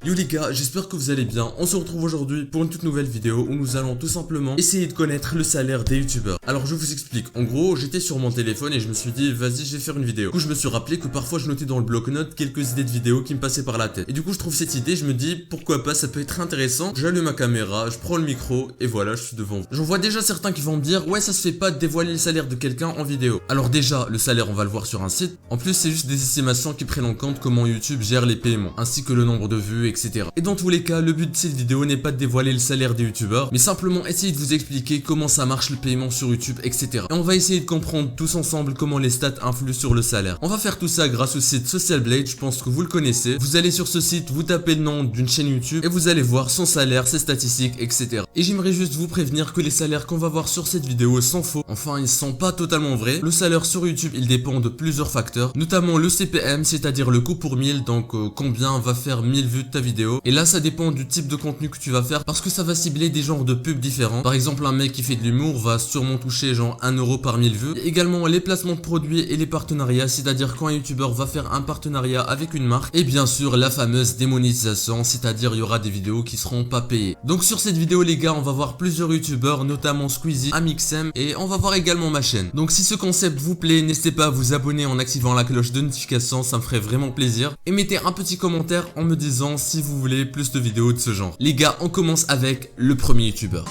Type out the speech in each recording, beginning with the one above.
Yo les gars, j'espère que vous allez bien. On se retrouve aujourd'hui pour une toute nouvelle vidéo où nous allons tout simplement essayer de connaître le salaire des youtubeurs. Alors je vous explique, en gros j'étais sur mon téléphone et je me suis dit vas-y je vais faire une vidéo. Du coup je me suis rappelé que parfois je notais dans le bloc-notes quelques idées de vidéos qui me passaient par la tête. Et du coup je trouve cette idée, je me dis pourquoi pas, ça peut être intéressant. J'allume ma caméra, je prends le micro et voilà je suis devant vous. J'en vois déjà certains qui vont me dire ouais ça se fait pas de dévoiler le salaire de quelqu'un en vidéo. Alors déjà le salaire on va le voir sur un site. En plus c'est juste des estimations qui prennent en compte comment YouTube gère les paiements, ainsi que le nombre de vues, etc. Et dans tous les cas, le but de cette vidéo n'est pas de dévoiler le salaire des youtubeurs, mais simplement essayer de vous expliquer comment ça marche le paiement sur YouTube, etc. Et on va essayer de comprendre tous ensemble comment les stats influent sur le salaire. On va faire tout ça grâce au site Social Blade, je pense que vous le connaissez. Vous allez sur ce site, vous tapez le nom d'une chaîne YouTube et vous allez voir son salaire, ses statistiques, etc. Et j'aimerais juste vous prévenir que les salaires qu'on va voir sur cette vidéo sont faux. Enfin, ils sont pas totalement vrais. Le salaire sur YouTube, il dépend de plusieurs facteurs, notamment le CPM, c'est-à-dire le coût pour 1000, donc combien va faire 1000 vues de ta vidéo. Et là, ça dépend du type de contenu que tu vas faire parce que ça va cibler des genres de pubs différents. Par exemple, un mec qui fait de l'humour va sûrement toucher genre 1 euro par 1000 vues. Et également les placements de produits et les partenariats, c'est-à-dire quand un youtubeur va faire un partenariat avec une marque. Et bien sûr, la fameuse démonétisation, c'est-à-dire il y aura des vidéos qui seront pas payées. Donc sur cette vidéo les gars, on va voir plusieurs youtubeurs, notamment Squeezie, Amixem, et on va voir également ma chaîne. Donc si ce concept vous plaît, n'hésitez pas à vous abonner en activant la cloche de notification, ça me ferait vraiment plaisir. Et mettez un petit commentaire en me disant si vous voulez plus de vidéos de ce genre. Les gars, on commence avec le premier youtubeur.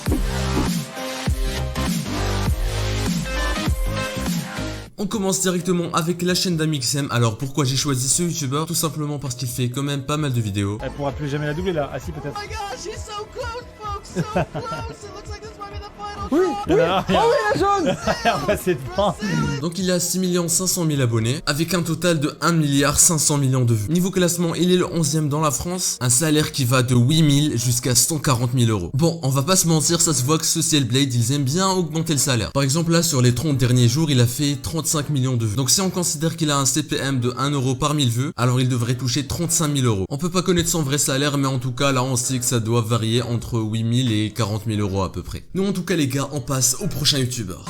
On commence directement avec la chaîne d'Amixem. Alors pourquoi j'ai choisi ce youtubeur? Tout simplement parce qu'il fait quand même pas mal de vidéos. Elle pourra plus jamais la doubler là. Ah si peut-être. Oh my gosh, she's so close, folks, so close. It looks like this might be the final. Oui, oui. shot. Oh oui la jaune. On va essayer de prendre. Donc il a 6 500 000 abonnés, avec un total de 1 500 000 000 de vues. Niveau classement, il est le 11e dans la France, un salaire qui va de 8 000 jusqu'à 140 000 euros. Bon, on va pas se mentir, ça se voit que Social Blade, ils aiment bien augmenter le salaire. Par exemple là, sur les 30 derniers jours, il a fait 35 millions de vues. Donc si on considère qu'il a un CPM de 1 euro par 1000 vues, alors il devrait toucher 35 000 euros. On peut pas connaître son vrai salaire, mais en tout cas là on sait que ça doit varier entre 8 000 et 40 000 euros à peu près. Nous en tout cas les gars, on passe au prochain youtubeur.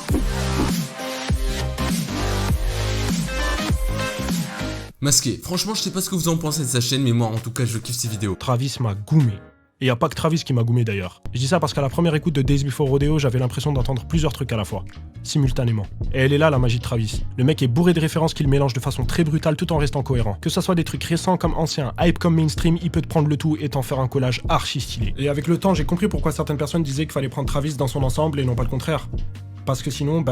Masqué, franchement je sais pas ce que vous en pensez de sa chaîne, mais moi en tout cas je kiffe ses vidéos. Travis m'a goumé. Et y a pas que Travis qui m'a goumé d'ailleurs. Je dis ça parce qu'à la première écoute de Days Before Rodeo, j'avais l'impression d'entendre plusieurs trucs à la fois, simultanément. Et elle est là la magie de Travis. Le mec est bourré de références qu'il mélange de façon très brutale tout en restant cohérent. Que ça soit des trucs récents comme anciens, hype comme mainstream, il peut te prendre le tout et t'en faire un collage archi stylé. Et avec le temps, j'ai compris pourquoi certaines personnes disaient qu'il fallait prendre Travis dans son ensemble et non pas le contraire. Parce que sinon,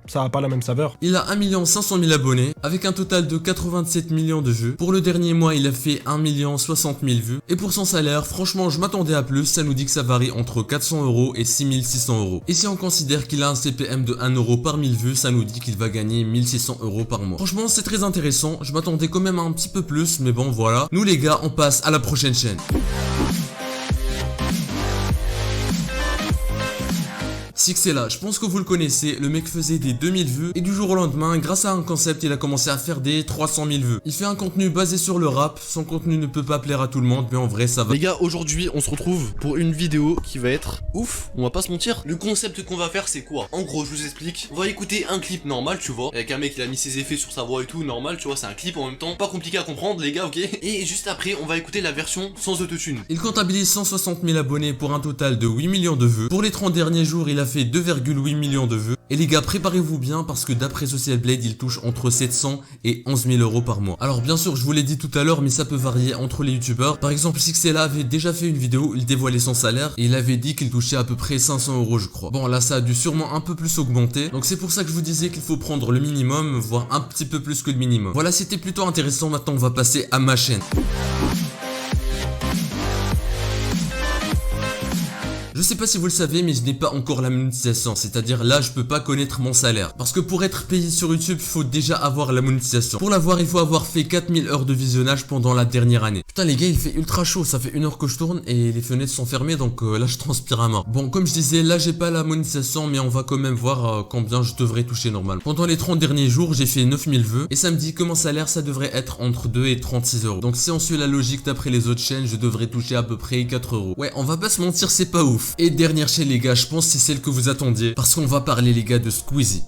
ça a pas la même saveur. Il a 1 500 000 abonnés, avec un total de 87 millions de vues. Pour le dernier mois, il a fait 1 060 000 vues. Et pour son salaire, franchement, je m'attendais à plus. Ça nous dit que ça varie entre 400 euros et 6 600 euros. Et si on considère qu'il a un CPM de 1 euro par 1000 vues, ça nous dit qu'il va gagner 1600 euros par mois. Franchement, c'est très intéressant. Je m'attendais quand même à un petit peu plus, mais bon, voilà. Nous les gars, on passe à la prochaine chaîne. Sixela, je pense que vous le connaissez, le mec faisait des 2000 vues et du jour au lendemain, grâce à un concept, il a commencé à faire des 300 000 vues. Il fait un contenu basé sur le rap, son contenu ne peut pas plaire à tout le monde, mais en vrai ça va. Les gars, aujourd'hui on se retrouve pour une vidéo qui va être ouf, on va pas se mentir. Le concept qu'on va faire c'est quoi? En gros je vous explique, on va écouter un clip normal tu vois, avec un mec qui a mis ses effets sur sa voix et tout, normal tu vois, c'est un clip en même temps, pas compliqué à comprendre les gars, ok. Et juste après on va écouter la version sans autotune. Il comptabilise 160 000 abonnés pour un total de 8 millions de vues. Pour les 30 derniers jours, il a fait 2,8 millions de vues. Et les gars, préparez-vous bien parce que d'après Social Blade, il touche entre 700 et 11 000 euros par mois. Alors bien sûr, je vous l'ai dit tout à l'heure, mais ça peut varier entre les youtubeurs. Par exemple, Sixela avait déjà fait une vidéo où il dévoilait son salaire et il avait dit qu'il touchait à peu près 500 euros je crois. Bon là, ça a dû sûrement un peu plus augmenter. Donc c'est pour ça que je vous disais qu'il faut prendre le minimum, voire un petit peu plus que le minimum. Voilà, c'était plutôt intéressant. Maintenant, on va passer à ma chaîne. Je sais pas si vous le savez, mais je n'ai pas encore la monétisation, c'est-à-dire là je peux pas connaître mon salaire. Parce que pour être payé sur YouTube, il faut déjà avoir la monétisation. Pour l'avoir, il faut avoir fait 4000 heures de visionnage pendant la dernière année. Putain les gars, il fait ultra chaud, ça fait 1 heure que je tourne et les fenêtres sont fermées, donc là je transpire à mort. Bon, comme je disais, là j'ai pas la monétisation, mais on va quand même voir combien je devrais toucher normalement. Pendant les 30 derniers jours, j'ai fait 9000 vues et ça me dit que mon salaire ça devrait être entre 2 et 36 euros. Donc si on suit la logique d'après les autres chaînes, je devrais toucher à peu près 4 euros. Ouais, on va pas se mentir, c'est pas ouf. Et dernière chaîne les gars, je pense que c'est celle que vous attendiez, parce qu'on va parler les gars de Squeezie.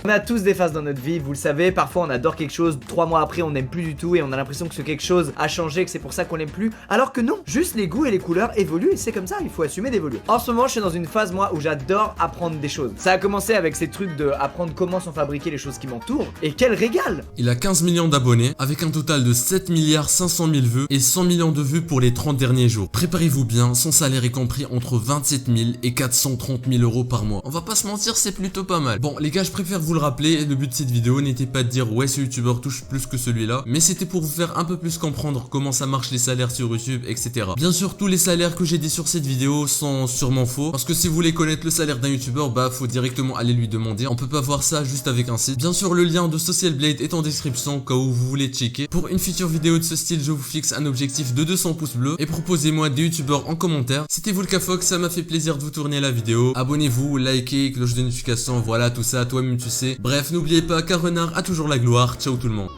On a tous des phases dans notre vie, vous le savez, parfois on adore quelque chose, 3 mois après on n'aime plus du tout et on a l'impression que ce quelque chose a changé, que c'est pour ça qu'on l'aime plus, alors que non, juste les goûts et les couleurs évoluent et c'est comme ça, il faut assumer d'évoluer. En ce moment je suis dans une phase moi où j'adore apprendre des choses. Ça a commencé avec ces trucs de apprendre comment sont fabriquées les choses qui m'entourent, et quel régal! Il a 15 millions d'abonnés, avec un total de 7 milliards 500 000 vues et 100 millions de vues pour les 30 derniers jours. Préparez-vous bien, son salaire est compris entre 27 000 et 430 000 euros par mois. On va pas se mentir, c'est plutôt pas mal. Bon les gars, je préfère vous le rappeler, le but de cette vidéo n'était pas de dire ouais ce youtubeur touche plus que celui-là, mais c'était pour vous faire un peu plus comprendre comment ça marche les salaires sur YouTube, etc. Bien sûr, tous les salaires que j'ai dit sur cette vidéo sont sûrement faux, parce que si vous voulez connaître le salaire d'un youtubeur, bah faut directement aller lui demander, on peut pas voir ça juste avec un site. Bien sûr, le lien de Social Blade est en description, au cas où vous voulez checker. Pour une future vidéo de ce style, je vous fixe un objectif de 200 pouces bleus, et proposez-moi des youtubeurs en commentaire. C'était vous le Cafox, ça m'a fait plaisir de vous tourner la vidéo. Abonnez-vous, likez, cloche de notification, voilà tout ça, toi-même tu sais. Bref, n'oubliez pas qu'un renard a toujours la gloire. Ciao tout le monde.